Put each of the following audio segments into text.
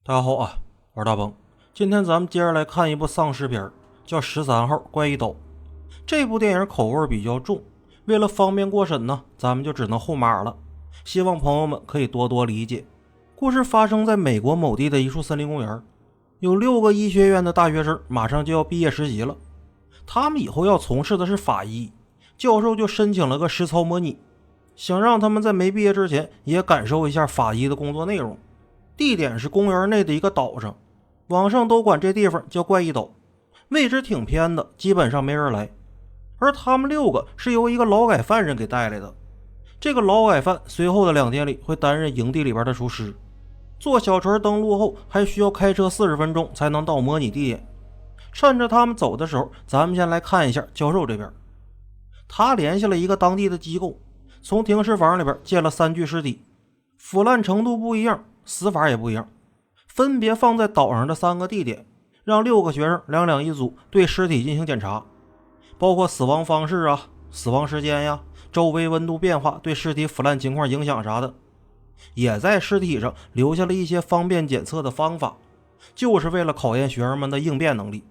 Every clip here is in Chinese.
大家好啊，我是大鹏。今天咱们接着来看一部丧尸片，叫《13号怪异岛》。这部电影口味比较重，为了方便过审呢，咱们就只能后码了。希望朋友们可以多多理解。故事发生在美国某地的一处森林公园，有6个医学院的大学生马上就要毕业实习了。他们以后要从事的是法医，教授就申请了个实操模拟，想让他们在没毕业之前也感受一下法医的工作内容。地点是公园内的一个岛上，网上都管这地方叫怪异岛，位置挺偏的，基本上没人来。而他们6个是由一个劳改犯人给带来的。这个劳改犯随后的2天里会担任营地里边的厨师。坐小船登陆后还需要开车40分钟才能到模拟地点。趁着他们走的时候，咱们先来看一下教授这边。他联系了一个当地的机构，从停尸房里边借了3具尸体，腐烂程度不一样，死法也不一样，分别放在岛上的3个地点，让6个学生两一组对尸体进行检查，包括死亡方式啊、死亡时间呀、周围温度变化对尸体腐烂情况影响啥的，也在尸体上留下了一些方便检测的方法，就是为了考验学生们的应变能力。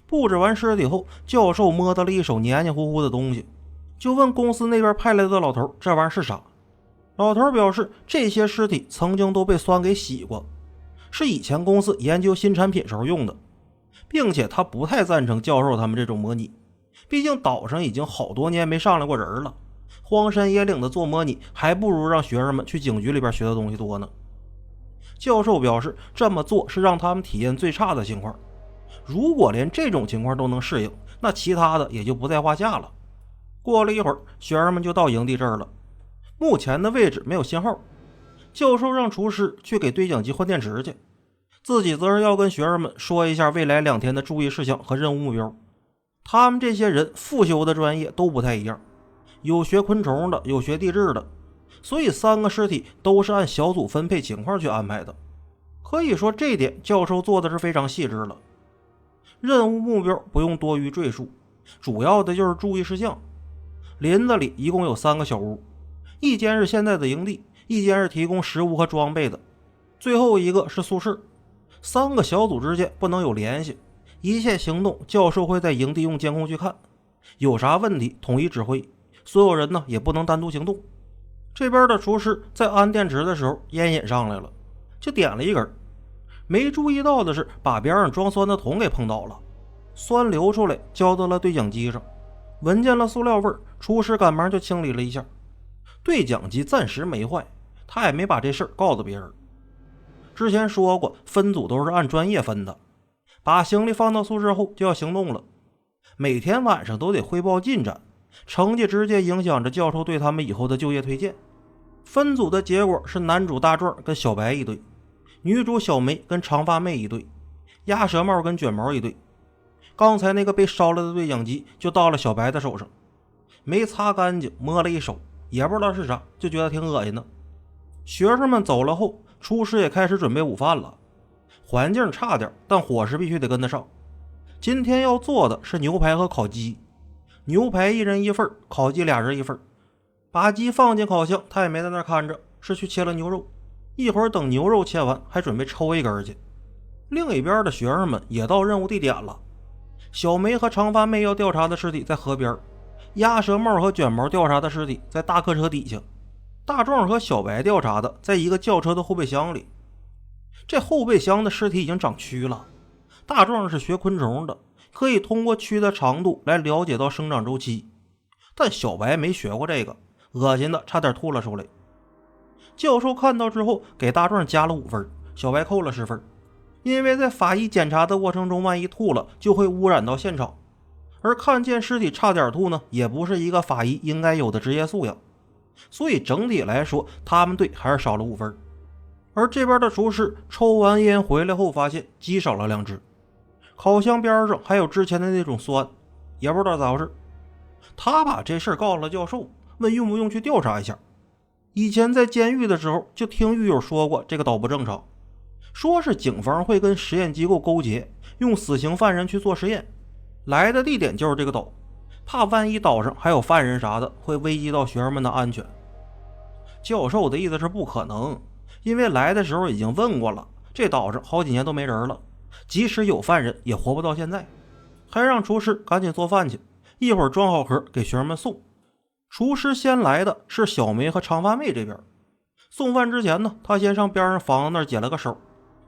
布置完尸体后，教授摸到了一手黏黏糊糊的东西，就问公司那边派来的老头这玩意儿是啥。老头表示，这些尸体曾经都被酸给洗过，是以前公司研究新产品时候用的，并且他不太赞成教授他们这种模拟，毕竟岛上已经好多年没上来过人了，荒山野岭的做模拟还不如让学生们去警局里边学的东西多呢。教授表示，这么做是让他们体验最差的情况，如果连这种情况都能适应，那其他的也就不在话下了。过了一会儿，学生们就到营地这儿了。目前的位置没有信号，教授让厨师去给对讲机换电池去，自己则是要跟学生们说一下未来2天的注意事项和任务目标。他们这些人复修的专业都不太一样，有学昆虫的，有学地质的，所以3个尸体都是按小组分配情况去安排的。可以说这点教授做的是非常细致了。任务目标不用多余赘述，主要的就是注意事项。林子里一共有3个小屋，一间是现在的营地，一间是提供食物和装备的，最后一个是宿舍。3个小组之间不能有联系，一切行动教授会在营地用监控去看，有啥问题统一指挥，所有人呢也不能单独行动。这边的厨师在安电池的时候烟瘾上来了，就点了一根，没注意到的是把边上装酸的桶给碰倒了，酸流出来浇到了对讲机上，闻见了塑料味儿，厨师赶忙就清理了一下。对讲机暂时没坏，他也没把这事儿告诉别人。之前说过，分组都是按专业分的，把行李放到宿舍后就要行动了，每天晚上都得汇报进展，成绩直接影响着教授对他们以后的就业推荐。分组的结果是男主大壮跟小白一队，女主小梅跟长发妹一队，鸭舌帽跟卷毛一队。刚才那个被烧了的对讲机就到了小白的手上，没擦干净，摸了一手，也不知道是啥，就觉得挺恶心的。学生们走了后，厨师也开始准备午饭了。环境差点，但伙食必须得跟得上。今天要做的是牛排和烤鸡，牛排1人1份，烤鸡2人1份。把鸡放进烤箱，他也没在那看着，是去切了牛肉。一会儿等牛肉切完，还准备抽一根去。另一边的学生们也到任务地点了，小梅和长发妹要调查的尸体在河边，鸭舌帽和卷毛调查的尸体在大客车底下，大壮和小白调查的在一个轿车的后备箱里。这后备箱的尸体已经长蛆了，大壮是学昆虫的，可以通过蛆的长度来了解到生长周期，但小白没学过这个，恶心的差点吐了出来。教授看到之后给大壮加了5分，小白扣了10分，因为在法医检查的过程中万一吐了就会污染到现场，而看见尸体差点吐呢，也不是一个法医应该有的职业素养，所以整体来说他们队还是少了5分。而这边的厨师抽完烟回来后发现鸡少了2只，烤箱边上还有之前的那种酸，也不知道咋回事。他把这事告诉了教授，问用不用去调查一下。以前在监狱的时候就听狱友说过这个岛不正常，说是警方会跟实验机构勾结，用死刑犯人去做实验，来的地点就是这个岛，怕万一岛上还有犯人啥的会危及到学生们的安全。教授的意思是不可能，因为来的时候已经问过了，这岛上好几年都没人了，即使有犯人也活不到现在。还让厨师赶紧做饭去，一会儿装好盒给学生们送。厨师先来的是小梅和长发妹这边，送饭之前呢，他先上边上房子那儿解了个手。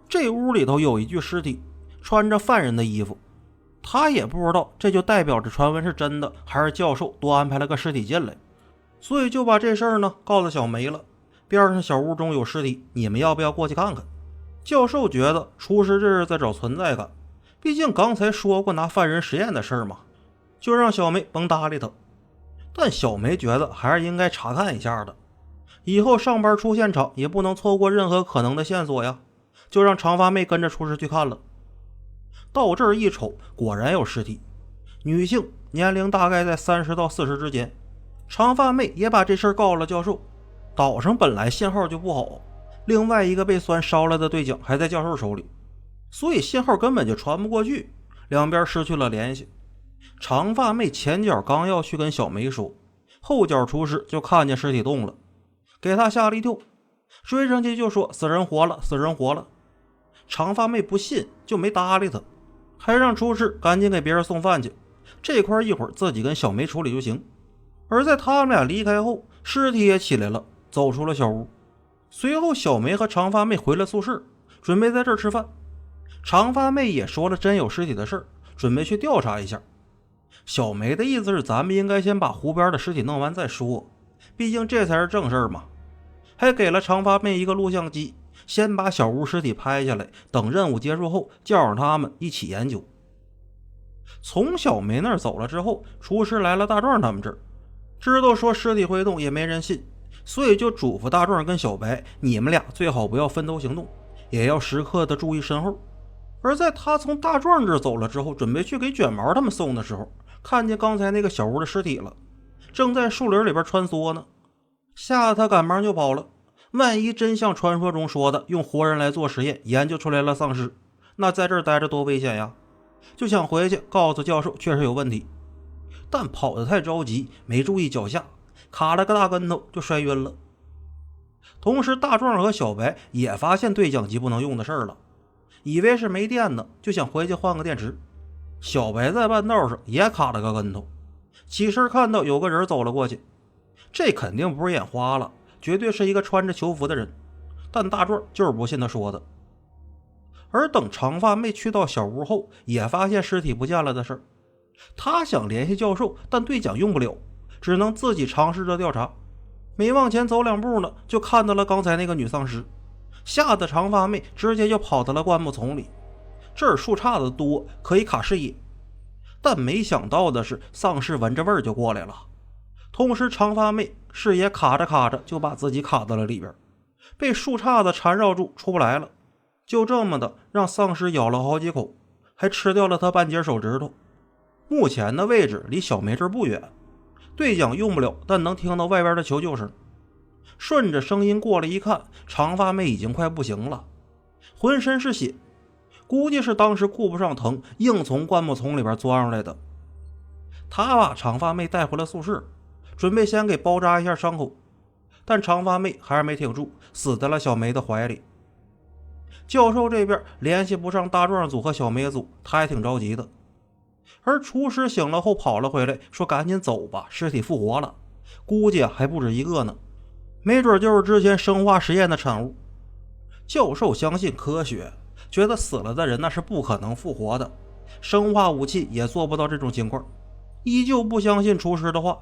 这屋里头有一具尸体，穿着犯人的衣服，他也不知道这就代表着传闻是真的，还是教授多安排了个尸体进来，所以就把这事儿呢告诉小梅了。边上小屋中有尸体，你们要不要过去看看？教授觉得厨师这是在找存在感，毕竟刚才说过拿犯人实验的事儿嘛，就让小梅甭搭理他。但小梅觉得还是应该查看一下的，以后上班出现场也不能错过任何可能的线索呀，就让长发妹跟着厨师去看了。到这儿一瞅，果然有尸体，女性，年龄大概在30到40之间。长发妹也把这事儿告了教授。岛上本来信号就不好，另外一个被酸烧了的对讲还在教授手里，所以信号根本就传不过去，两边失去了联系。长发妹前脚刚要去跟小梅说，后脚厨师就看见尸体动了，给他吓了一跳，追上去就说死人活了，死人活了。长发妹不信，就没搭理他，还让厨师赶紧给别人送饭去，这块一会儿自己跟小梅处理就行。而在他们俩离开后，尸体也起来了，走出了小屋。随后小梅和长发妹回了宿舍，准备在这儿吃饭。长发妹也说了真有尸体的事儿，准备去调查一下。小梅的意思是咱们应该先把湖边的尸体弄完再说，毕竟这才是正事儿嘛。还给了长发妹一个录像机，先把小屋尸体拍下来，等任务结束后叫上他们一起研究。从小梅那儿走了之后，厨师来了大壮他们这儿，知道说尸体会动也没人信，所以就嘱咐大壮跟小白，你们俩最好不要分头行动，也要时刻的注意身后。而在他从大壮这儿走了之后，准备去给卷毛他们送的时候，看见刚才那个小屋的尸体了，正在树林里边穿梭呢，吓得他赶忙就跑了。万一真像传说中说的用活人来做实验，研究出来了丧尸，那在这儿待着多危险呀，就想回去告诉教授确实有问题。但跑得太着急，没注意脚下，卡了个大跟头就摔晕了。同时大壮和小白也发现对讲机不能用的事儿了，以为是没电呢，就想回去换个电池。小白在半道上也卡了个跟头，起身看到有个人走了过去，这肯定不是眼花了，绝对是一个穿着囚服的人，但大壮就是不信他说的。而等长发妹去到小屋后，也发现尸体不见了的事儿。他想联系教授，但对讲用不了，只能自己尝试着调查。没往前走2步呢，就看到了刚才那个女丧尸，吓得长发妹直接就跑到了灌木丛里。这儿树杈子多，可以卡视野。但没想到的是，丧尸闻着味儿就过来了。同时长发妹视野卡着卡着就把自己卡到了里边，被树杈子缠绕住出不来了。就这么的让丧尸咬了好几口，还吃掉了他半截手指头。目前的位置离小梅这儿不远，对讲用不了，但能听到外边的求救声。顺着声音过来一看，长发妹已经快不行了，浑身是血，估计是当时顾不上疼，硬从灌木丛里边钻出来的。他把长发妹带回了宿舍，准备先给包扎一下伤口，但长发妹还是没挺住，死在了小梅的怀里。教授这边联系不上大壮组和小梅组，他还挺着急的。而厨师醒了后跑了回来，说赶紧走吧，尸体复活了，估计还不止一个呢，没准就是之前生化实验的产物。教授相信科学，觉得死了的人那是不可能复活的，生化武器也做不到这种情况，依旧不相信厨师的话。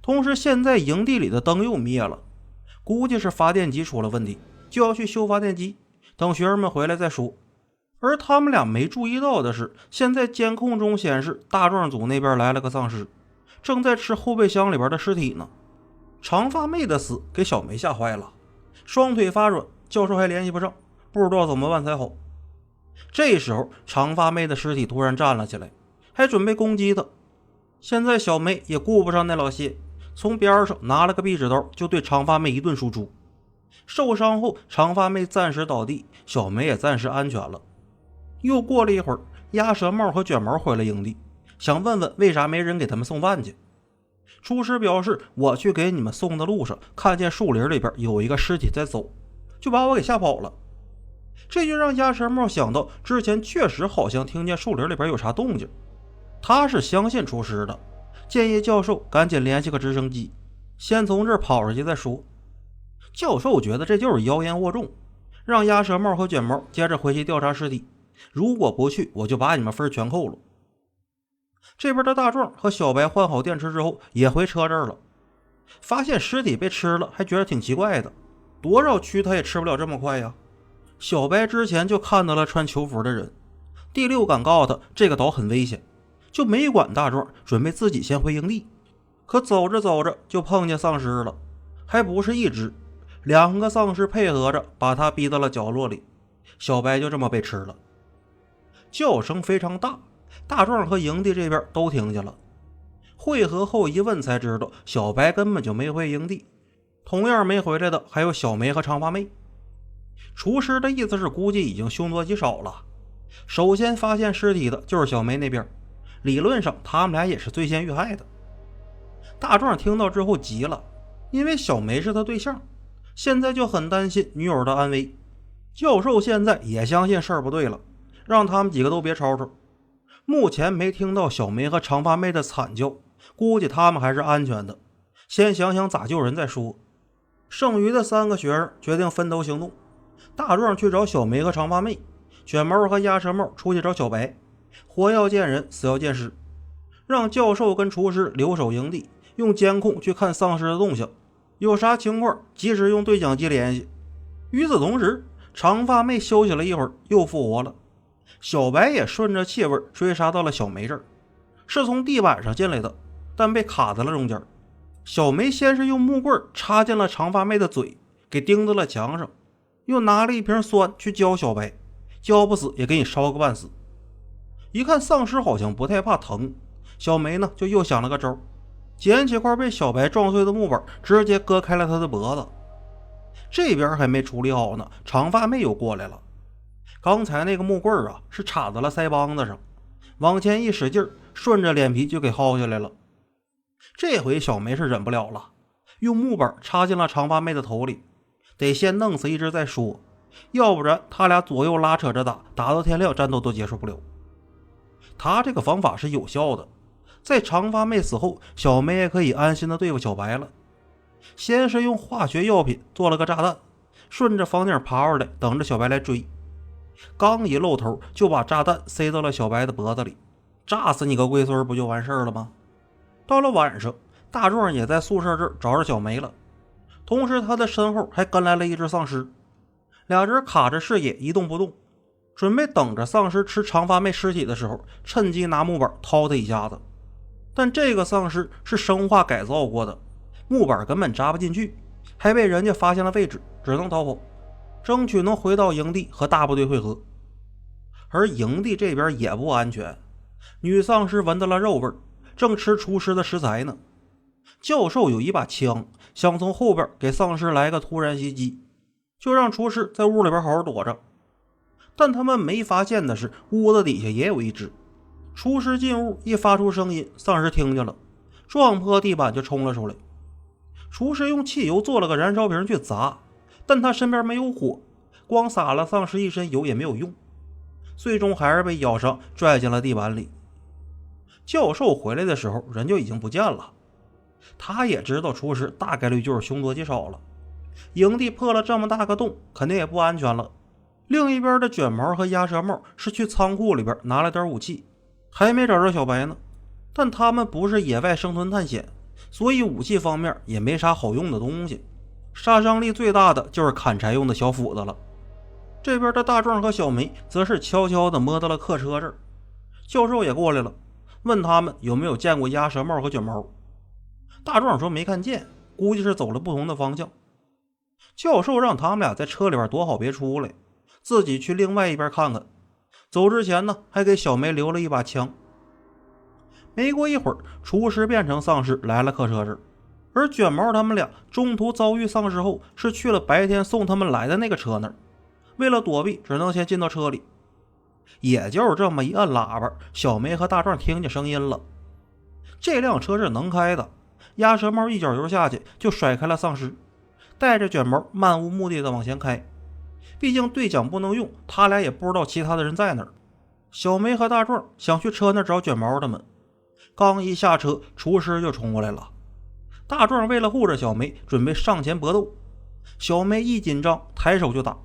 同时现在营地里的灯又灭了，估计是发电机出了问题，就要去修发电机，等学生们回来再说。而他们俩没注意到的是，现在监控中显示大壮组那边来了个丧尸，正在吃后备箱里边的尸体呢。长发妹的死给小梅吓坏了，双腿发软，教授还联系不上，不知道怎么办才好。这时候长发妹的尸体突然站了起来，还准备攻击他。现在小梅也顾不上那老些，从边上拿了个壁纸刀就对长发妹一顿输出。受伤后长发妹暂时倒地，小梅也暂时安全了。又过了一会儿，鸭舌帽和卷毛回了营地，想问问为啥没人给他们送饭去。厨师表示，我去给你们送的路上看见树林里边有一个尸体在走，就把我给吓跑了。这就让鸭舌帽想到之前确实好像听见树林里边有啥动静。他是相信厨师的，建议教授赶紧联系个直升机，先从这儿跑出去再说。教授觉得这就是妖言惑众，让鸭舌帽和卷毛接着回去调查尸体，如果不去我就把你们分全扣了。这边的大壮和小白换好电池之后也回车这儿了，发现尸体被吃了，还觉得挺奇怪的，多少蛆他也吃不了这么快呀。小白之前就看到了穿囚服的人，第六感告诉他这个岛很危险，就没管大壮，准备自己先回营地。可走着走着就碰见丧尸了，还不是一只，2个丧尸配合着把他逼到了角落里，小白就这么被吃了。叫声非常大，大壮和营地这边都听见了。会合后一问才知道，小白根本就没回营地，同样没回来的还有小梅和长发妹。厨师的意思是估计已经凶多吉少了，首先发现尸体的就是小梅那边，理论上他们俩也是最先遇害的。大壮听到之后急了，因为小梅是他对象，现在就很担心女友的安危。教授现在也相信事儿不对了，让他们几个都别吵吵。目前没听到小梅和长发妹的惨叫，估计他们还是安全的，先想想咋救人再说。剩余的3个学生决定分头行动，大壮去找小梅和长发妹，卷毛和鸭舌帽出去找小白，活要见人，死要见尸。让教授跟厨师留守营地，用监控去看丧尸的动向，有啥情况及时用对讲机联系。与此同时，长发妹休息了一会儿又复活了，小白也顺着气味追杀到了小梅这儿，是从地板上进来的，但被卡在了中间。小梅先是用木棍插进了长发妹的嘴，给钉在了墙上，又拿了一瓶酸去浇小白，浇不死也给你烧个半死。一看丧尸好像不太怕疼，小梅呢就又想了个招，捡起块被小白撞碎的木板，直接割开了他的脖子。这边还没处理好呢，长发妹又过来了。刚才那个木棍是插在了腮帮子上，往前一使劲，顺着脸皮就给薅下来了。这回小梅是忍不了了，用木板插进了长发妹的头里，得先弄死一只再说，要不然他俩左右拉扯着打，打到天亮战斗都结束不了。他这个方法是有效的，在长发妹死后，小梅也可以安心的对付小白了。先是用化学药品做了个炸弹，顺着房顶爬出来，等着小白来追。刚一露头就把炸弹塞到了小白的脖子里，炸死你个龟孙不就完事儿了吗？到了晚上，大壮也在宿舍这儿找着小梅了，同时他的身后还跟来了一只丧尸，俩人卡着视野一动不动，准备等着丧尸吃长发妹尸体的时候，趁机拿木板掏他一下子。但这个丧尸是生化改造过的，木板根本扎不进去，还被人家发现了位置，只能逃跑，争取能回到营地和大部队会合。而营地这边也不安全，女丧尸闻到了肉味，正吃厨师的食材呢。教授有一把枪，想从后边给丧尸来个突然袭击，就让厨师在屋里边好好躲着。但他们没发现的是，屋子底下也有一只。厨师进屋一发出声音，丧尸听见了，撞破地板就冲了出来。厨师用汽油做了个燃烧瓶去砸，但他身边没有火，光洒了丧尸一身油也没有用，最终还是被咬伤拽进了地板里。教授回来的时候人就已经不见了，他也知道厨师大概率就是凶多吉少了，营地破了这么大个洞，肯定也不安全了。另一边的卷毛和鸭舌帽是去仓库里边拿了点武器，还没找着小白呢，但他们不是野外生存探险，所以武器方面也没啥好用的东西，杀伤力最大的就是砍柴用的小斧子了。这边的大壮和小梅则是悄悄地摸到了客车这儿，教授也过来了，问他们有没有见过鸭舌帽和卷毛。大壮说没看见，估计是走了不同的方向。教授让他们俩在车里边躲好别出来，自己去另外一边看看。走之前呢，还给小梅留了一把枪。没过一会儿，厨师变成丧尸来了客车这儿，而卷毛他们俩中途遭遇丧尸后，是去了白天送他们来的那个车那儿，为了躲避，只能先进到车里。也就是这么一按喇叭，小梅和大壮听见声音了。这辆车是能开的，鸭舌帽一脚油下去就甩开了丧尸，带着卷毛漫无目的的往前开。毕竟对讲不能用，他俩也不知道其他的人在哪儿。小梅和大壮想去车那找卷毛他们，刚一下车，厨师就冲过来了。大壮为了护着小梅，准备上前搏斗。小梅一紧张，抬手就打，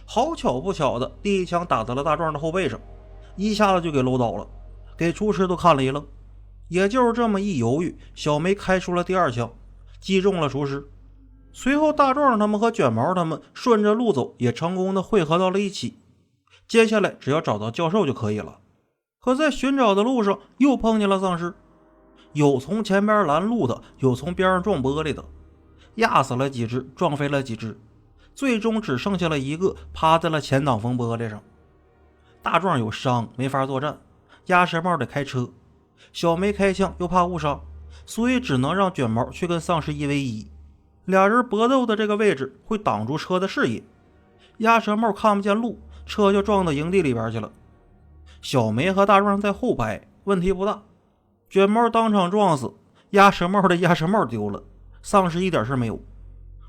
好巧不巧的，第一枪打在了大壮的后背上，一下子就给搂倒了，给厨师都看了一愣。也就是这么一犹豫，小梅开出了第二枪，击中了厨师。随后大壮他们和卷毛他们顺着路走，也成功的汇合到了一起。接下来只要找到教授就可以了。可在寻找的路上又碰见了丧尸，有从前边拦路的，有从边上撞玻璃的，压死了几只，撞飞了几只，最终只剩下了一个趴在了前挡风玻璃上。大壮有伤没法作战，鸭舌帽得开车，小梅开枪又怕误伤，所以只能让卷毛去跟丧尸1v1。俩人搏斗的这个位置会挡住车的视野，鸭舌帽看不见路，车就撞到营地里边去了。小梅和大壮在后排，问题不大。卷毛当场撞死，鸭舌帽的鸭舌帽丢了，丧尸一点事没有，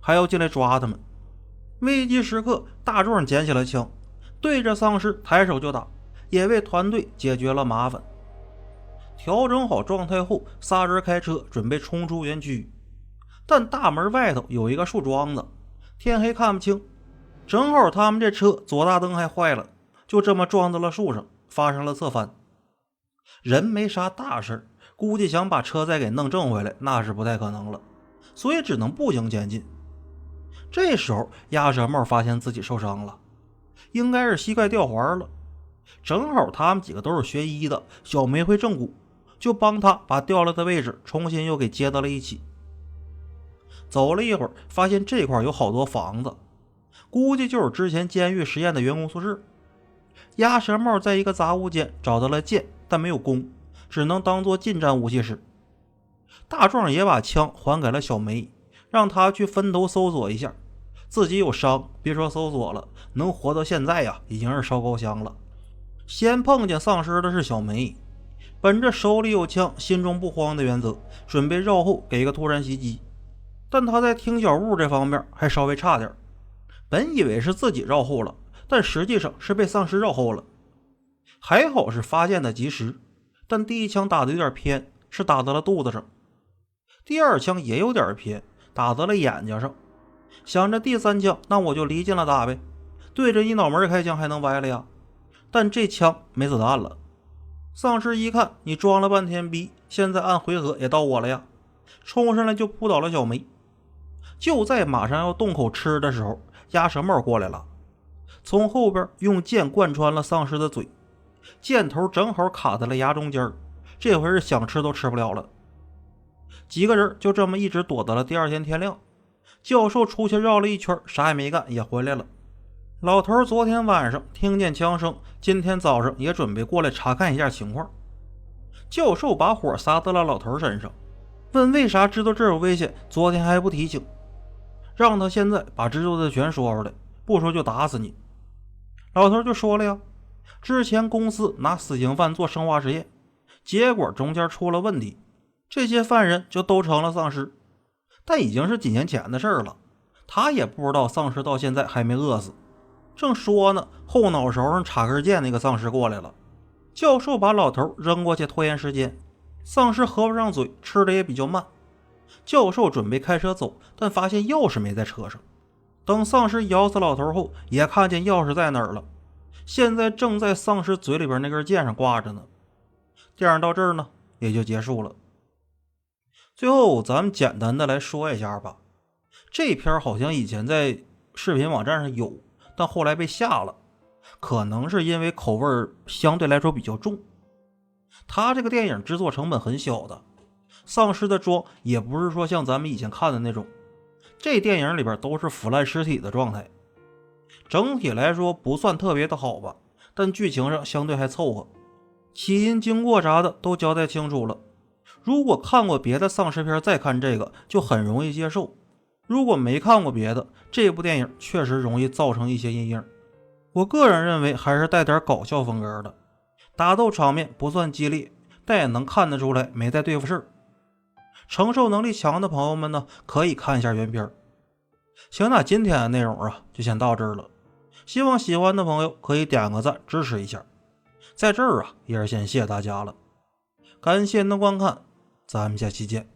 还要进来抓他们。危机时刻，大壮捡起了枪，对着丧尸抬手就打，也为团队解决了麻烦。调整好状态后，仨人开车准备冲出园区。但大门外头有一个树桩子，天黑看不清，正好他们这车左大灯还坏了，就这么撞到了树上，发生了侧翻。人没啥大事，估计想把车再给弄正回来那是不太可能了，所以只能步行前进。这时候鸭舌帽发现自己受伤了，应该是膝盖掉环了。正好他们几个都是学医的，小梅会正骨，就帮他把掉了的位置重新又给接到了一起。走了一会儿，发现这块有好多房子，估计就是之前监狱实验的员工宿舍。鸭舌帽在一个杂物间找到了剑，但没有弓，只能当做近战武器使。大壮也把枪还给了小梅，让她去分头搜索一下，自己有伤，别说搜索了，能活到现在呀，已经是烧高香了。先碰见丧尸的是小梅，本着手里有枪心中不慌的原则，准备绕后给一个突然袭击。但他在听小物这方面还稍微差点，本以为是自己绕后了，但实际上是被丧尸绕后了。还好是发现的及时，但第一枪打的有点偏，是打到了肚子上。第二枪也有点偏，打到了眼睛上。想着第三枪那我就离近了打呗，对着你脑门开枪还能歪了呀。但这枪没子弹了。丧尸一看你装了半天逼，现在按回合也到我了呀，冲上来就扑倒了小梅。就在马上要动口吃的时候，鸭舌帽过来了，从后边用剑贯穿了丧尸的嘴，箭头正好卡在了牙中间，这回是想吃都吃不了了。几个人就这么一直躲到了第二天天亮。教授出去绕了一圈，啥也没干，也回来了。老头昨天晚上听见枪声，今天早上也准备过来查看一下情况。教授把火撒到了老头身上，问为啥知道这有危险，昨天还不提醒，让他现在把知道的全说出来，不说就打死你。老头就说了呀，之前公司拿死刑犯做生化实验，结果中间出了问题，这些犯人就都成了丧尸，但已经是几年前的事了，他也不知道丧尸到现在还没饿死。正说呢，后脑勺上插根剑那个丧尸过来了。教授把老头扔过去拖延时间，丧尸合不上嘴，吃的也比较慢。教授准备开车走，但发现钥匙没在车上。等丧尸咬死老头后，也看见钥匙在哪儿了，现在正在丧尸嘴里边那根剑上挂着呢。电影到这儿呢也就结束了。最后咱们简单的来说一下吧，这片好像以前在视频网站上有，但后来被下了，可能是因为口味相对来说比较重。他这个电影制作成本很小的，丧尸的妆也不是说像咱们以前看的那种，这电影里边都是腐烂尸体的状态。整体来说不算特别的好吧，但剧情上相对还凑合，起因经过啥的都交代清楚了。如果看过别的丧尸片再看这个就很容易接受，如果没看过别的，这部电影确实容易造成一些阴影。我个人认为还是带点搞笑风格的，打斗场面不算激烈，但也能看得出来没在对付事儿。承受能力强的朋友们呢，可以看一下原片。行，那今天的内容啊就先到这儿了。希望喜欢的朋友可以点个赞支持一下。在这儿啊，也是先谢谢大家了，感谢您的观看，咱们下期见。